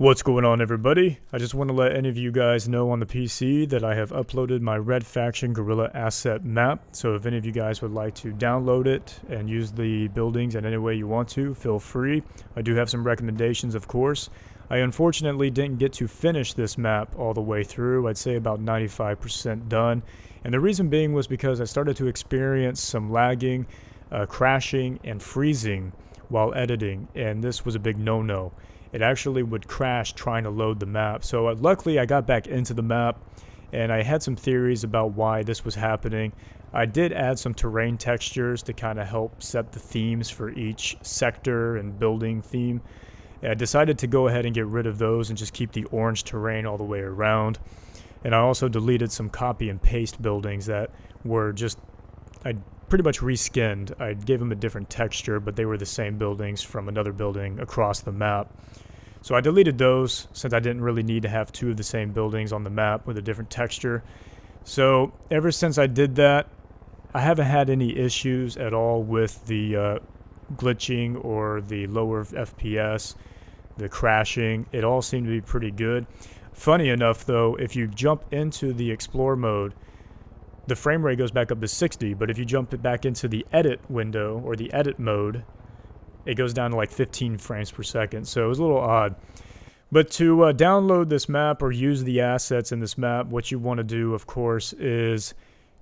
What's going on, everybody? I just want to let any of you guys know on the PC that I have uploaded my Red Faction Guerrilla Asset map. So if any of you guys would like to download it and use the buildings in any way you want to, feel free. I do have some recommendations, of course. I unfortunately didn't get to finish this map all the way through. I'd say about 95% done. And the reason being was because I started to experience some lagging, crashing, and freezing while editing. And this was a big no-no. It actually would crash trying to load the map. So luckily I got back into the map and I had some theories about why this was happening. I did add some terrain textures to kind of help set the themes for each sector and building theme. I decided to go ahead and get rid of those and just keep the orange terrain all the way around. And I also deleted some copy and paste buildings that were just, I pretty much reskinned. I gave them a different texture, but they were the same buildings from another building across the map. So I deleted those since I didn't really need to have two of the same buildings on the map with a different texture. So ever since I did that, I haven't had any issues at all with the glitching or the lower FPS, the crashing. It all seemed to be pretty good. Funny enough though, if you jump into the explore mode, the frame rate goes back up to 60, but if you jump it back into the edit window or the edit mode, it goes down to like 15 frames per second. So it was a little odd. But to download this map or use the assets in this map, what you want to do, of course, is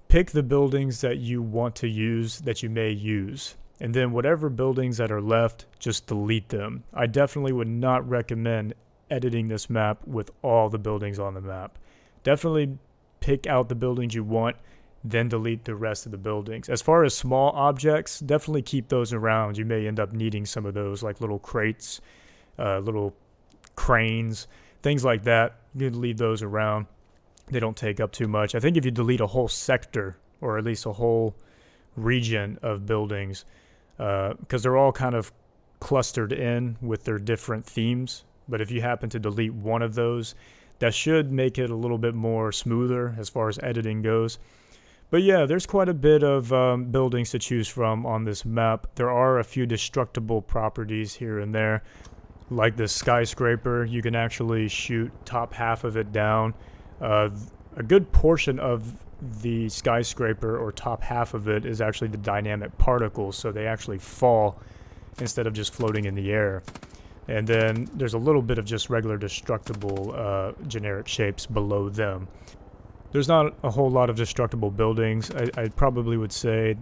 pick the buildings that you want to use, that you may use. And then whatever buildings that are left, just delete them. I definitely would not recommend editing this map with all the buildings on the map. Definitely pick out the buildings you want, then delete the rest of the buildings. As far as small objects, definitely keep those around. You may end up needing some of those, like little crates, little cranes, things like that. You can leave those around. They don't take up too much. I think if you delete a whole sector, or at least a whole region of buildings, because they're all kind of clustered in with their different themes, but if you happen to delete one of those, that should make it a little bit more smoother as far as editing goes. But yeah, there's quite a bit of buildings to choose from on this map. There are a few destructible properties here and there, like this skyscraper. You can actually shoot top half of it down. A good portion of the skyscraper, or top half of it, is actually the dynamic particles, so they actually fall instead of just floating in the air. And then there's a little bit of just regular destructible generic shapes below them. There's not a whole lot of destructible buildings. I probably would say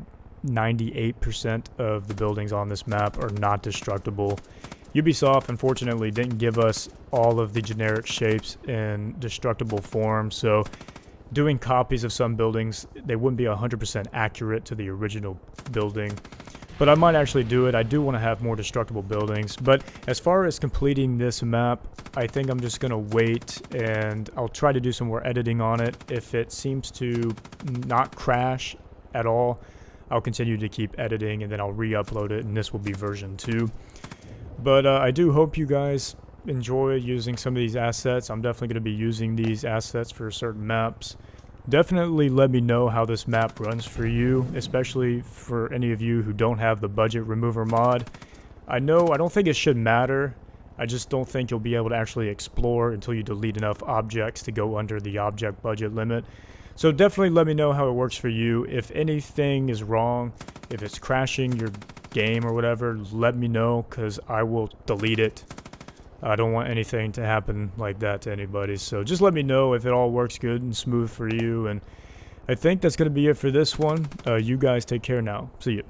98% of the buildings on this map are not destructible. Ubisoft, unfortunately, didn't give us all of the generic shapes in destructible form, so doing copies of some buildings, they wouldn't be 100% accurate to the original building. But I might actually do it. I do want to have more destructible buildings. But as far as completing this map, I think I'm just going to wait and I'll try to do some more editing on it. If it seems to not crash at all, I'll continue to keep editing and then I'll re-upload it, and this will be version 2. But I do hope you guys enjoy using some of these assets. I'm definitely going to be using these assets for certain maps. Definitely let me know how this map runs for you, especially for any of you who don't have the budget remover mod. I don't think it should matter. I just don't think you'll be able to actually explore until you delete enough objects to go under the object budget limit. So definitely let me know how it works for you. If anything is wrong, if it's crashing your game or whatever, let me know, because I will delete it. I don't want anything to happen like that to anybody. So just let me know if it all works good and smooth for you. And I think that's going to be it for this one. You guys take care now. See you.